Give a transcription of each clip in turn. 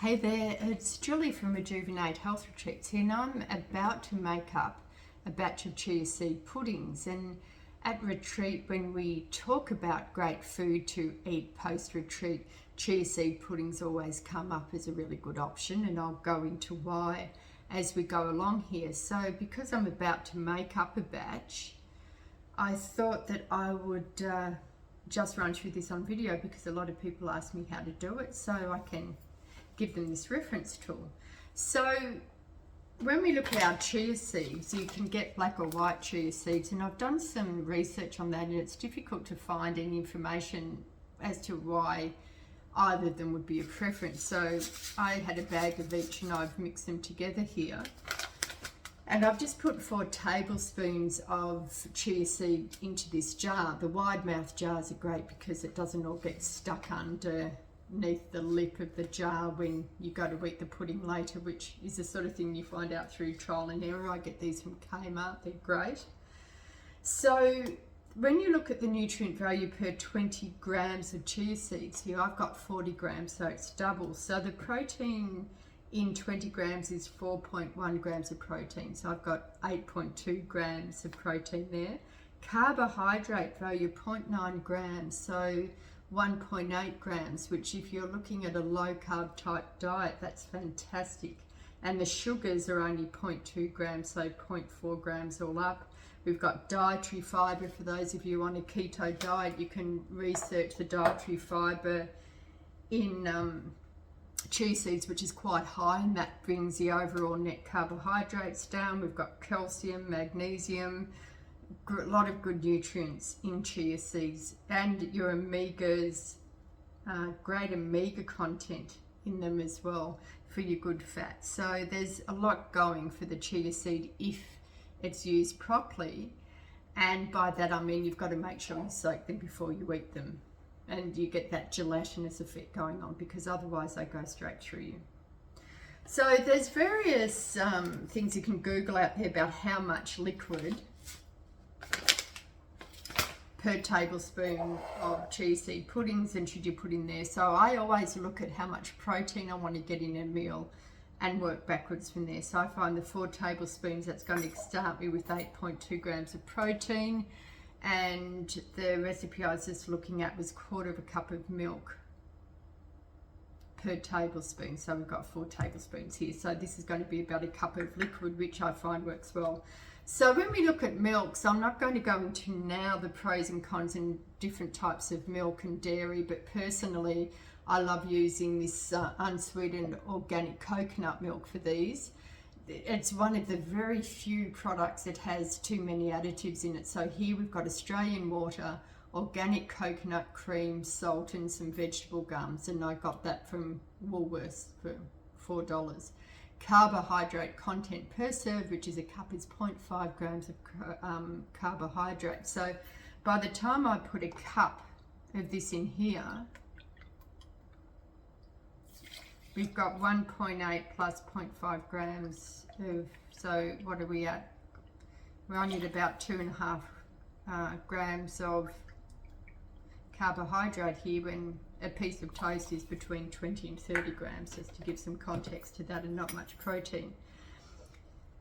Hey there, it's Julie from Rejuvenate Health Retreats here, and I'm about to make up a batch of chia seed puddings. And at retreat, when we talk about great food to eat post-retreat, chia seed puddings always come up as a really good option, and I'll go into why as we go along here. So because I'm about to make up a batch, I thought that I would just run through this on video because a lot of people ask me how to do it, so I can give them this reference tool. So when we look at our chia seeds, you can get black or white chia seeds, and I've done some research on that, and it's difficult to find any information as to why either of them would be a preference. So I had a bag of each and I've mixed them together here, and I've just put 4 tablespoons of chia seed into this jar. The wide mouth jars are great because it doesn't all get stuck underneath the lip of the jar when you go to eat the pudding later, which is the sort of thing you find out through trial and error. I get these from Kmart, they're great. So when you look at the nutrient value per 20 grams of chia seeds here, I've got 40 grams, so it's double. So the protein in 20 grams is 4.1 grams of protein. So I've got 8.2 grams of protein there. Carbohydrate value 0.9 grams, so 1.8 grams, which if you're looking at a low carb type diet, that's fantastic. And the sugars are only 0.2 grams, so 0.4 grams all up. We've got dietary fiber. For those of you on a keto diet, you can research the dietary fiber in chia seeds, which is quite high, and that brings the overall net carbohydrates down. We've got calcium, magnesium, a lot of good nutrients in chia seeds, and your omegas, great omega content in them as well for your good fats. So there's a lot going for the chia seed if it's used properly, and by that I mean you've got to make sure you soak them before you eat them, and you get that gelatinous effect going on, because otherwise they go straight through you. So there's various things you can Google out there about how much liquid per tablespoon of chia seed puddings and should you put in there. So I always look at how much protein I want to get in a meal and work backwards from there. So I find the 4 tablespoons, that's going to start me with 8.2 grams of protein, and the recipe I was just looking at was 1/4 cup of milk per tablespoon. So we've got 4 tablespoons here. So this is going to be about a cup of liquid, which I find works well. So when we look at milks, I'm not going to go into now the pros and cons in different types of milk and dairy, but personally I love using this unsweetened organic coconut milk for these. It's one of the very few products that has too many additives in it. So here we've got Australian water, organic coconut cream, salt and some vegetable gums, and I got that from Woolworths for $4. Carbohydrate content per serve, which is a cup, is 0.5 grams of carbohydrate. So by the time I put a cup of this in here, we've got 1.8 plus 0.5 grams of, so what are we at? We're only at about 2.5 grams of carbohydrate here, when a piece of toast is between 20 and 30 grams, just to give some context to that, and not much protein.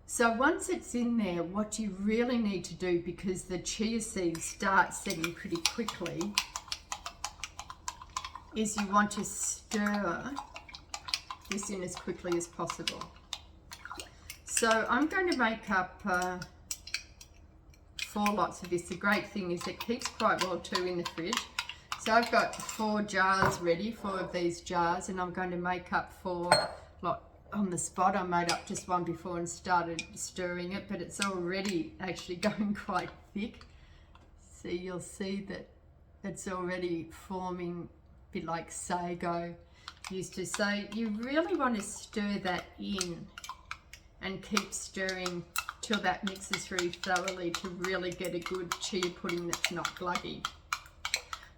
So once it's in there, what you really need to do, because the chia seeds start setting pretty quickly, is you want to stir this in as quickly as possible. So I'm going to make up 4 lots of this. The great thing is it keeps quite well too in the fridge. So I've got 4 jars ready, 4 of these jars, and I'm going to make up 4 lot on the spot. I made up just one before and started stirring it, but it's already actually going quite thick. So you'll see that it's already forming a bit like sago used to. So you really want to stir that in and keep stirring till that mixes through thoroughly to really get a good chia pudding that's not gluggy.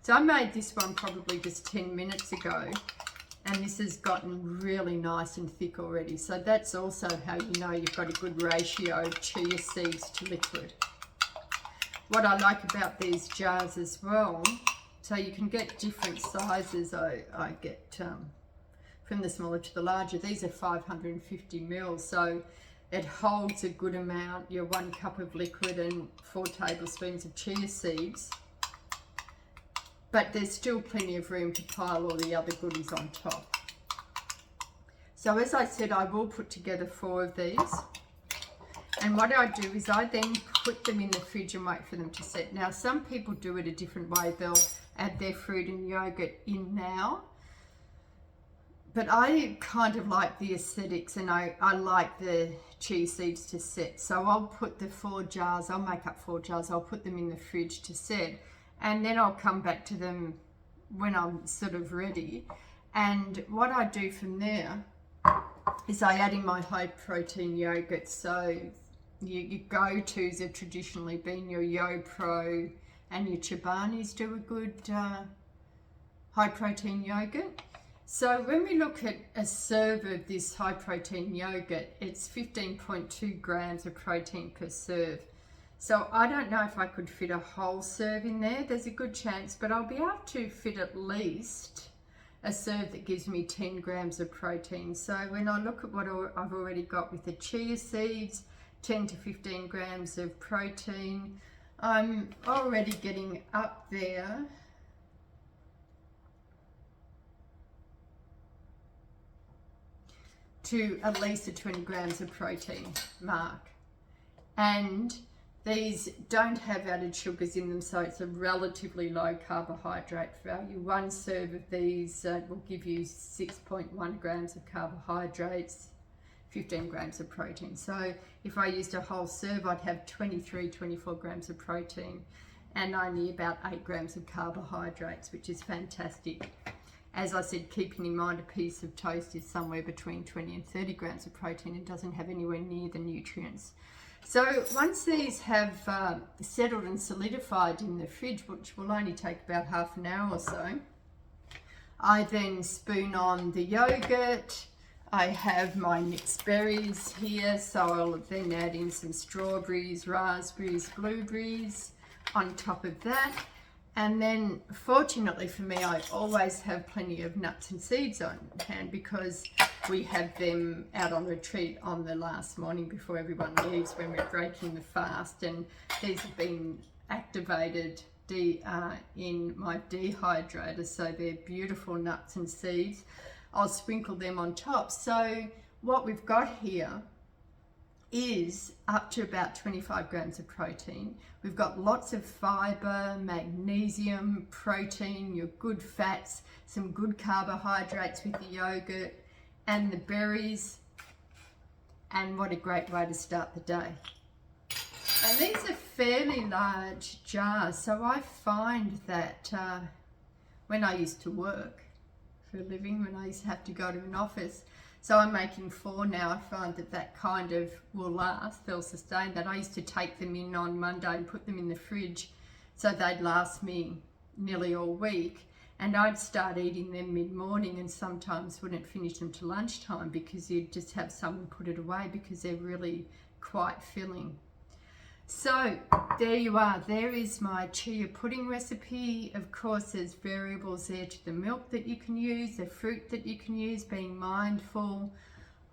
So I made this one probably just 10 minutes ago, and this has gotten really nice and thick already. So that's also how you know you've got a good ratio of chia seeds to liquid. What I like about these jars as well, so you can get different sizes. I get from the smaller to the larger. These are 550 mils, so it holds a good amount, your 1 cup of liquid and 4 tablespoons of chia seeds. But there's still plenty of room to pile all the other goodies on top. So as I said, I will put together 4 of these. And what I do is I then put them in the fridge and wait for them to set. Now, some people do it a different way. They'll add their fruit and yogurt in now. But I kind of like the aesthetics, and I like the chia seeds to set. So I'll put the 4 jars, I'll make up 4 jars, I'll put them in the fridge to set. And then I'll come back to them when I'm sort of ready. And what I do from there is I add in my high protein yogurt. So your go-tos have traditionally been your YoPro and your Chobanis do a good high protein yogurt. So when we look at a serve of this high protein yogurt, it's 15.2 grams of protein per serve. So I don't know if I could fit a whole serve in there. There's a good chance, but I'll be able to fit at least a serve that gives me 10 grams of protein. So when I look at what I've already got with the chia seeds, 10 to 15 grams of protein, I'm already getting up there to at least a 20 grams of protein mark. And these don't have added sugars in them, so it's a relatively low carbohydrate value. 1 serve of these will give you 6.1 grams of carbohydrates, 15 grams of protein. So if I used a whole serve, I'd have 24 grams of protein and only about 8 grams of carbohydrates, which is fantastic. As I said, keeping in mind a piece of toast is somewhere between 20 and 30 grams of protein and doesn't have anywhere near the nutrients. So once these have settled and solidified in the fridge, which will only take about half an hour or so, I then spoon on the yogurt. I have my mixed berries here, so I'll then add in some strawberries, raspberries, blueberries on top of that. And then fortunately for me, I always have plenty of nuts and seeds on hand because we have them out on retreat on the last morning before everyone leaves when we're breaking the fast. And these have been activated in my dehydrator, so they're beautiful nuts and seeds. I'll sprinkle them on top. So what we've got here is up to about 25 grams of protein. We've got lots of fiber, magnesium, protein, your good fats, some good carbohydrates with the yogurt and the berries. And what a great way to start the day. And these are fairly large jars, so I find that when I used to work for a living, when I used to have to go to an office, so I'm making 4 now. I find that kind of will last. They'll sustain that. I used to take them in on Monday and put them in the fridge so they'd last me nearly all week. And I'd start eating them mid-morning and sometimes wouldn't finish them till lunchtime because you'd just have someone put it away because they're really quite filling. So there you are. There is my chia pudding recipe. Of course, there's variables there to the milk that you can use, the fruit that you can use, being mindful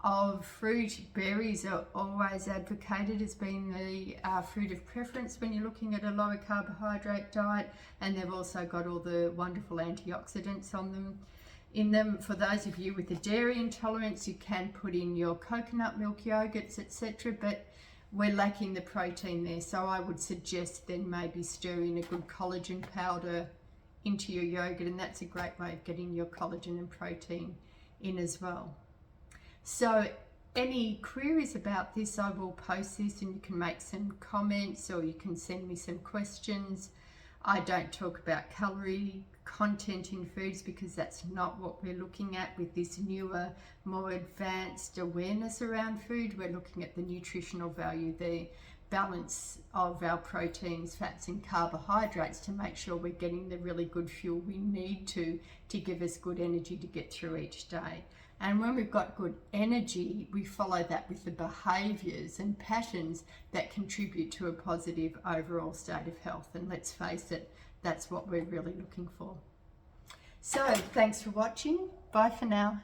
of fruit. Berries are always advocated as being the fruit of preference when you're looking at a lower carbohydrate diet, and they've also got all the wonderful antioxidants on them. In them, for those of you with a dairy intolerance, you can put in your coconut milk yogurts, etc., but we're lacking the protein there, so I would suggest then maybe stir in a good collagen powder into your yogurt, and that's a great way of getting your collagen and protein in as well. So any queries about this, I will post this and you can make some comments or you can send me some questions. I don't talk about calorie content in foods because that's not what we're looking at with this newer, more advanced awareness around food. We're looking at the nutritional value, the balance of our proteins, fats and carbohydrates to make sure we're getting the really good fuel we need to give us good energy to get through each day. And when we've got good energy, we follow that with the behaviours and patterns that contribute to a positive overall state of health. And let's face it, that's what we're really looking for. So thanks for watching. Bye for now.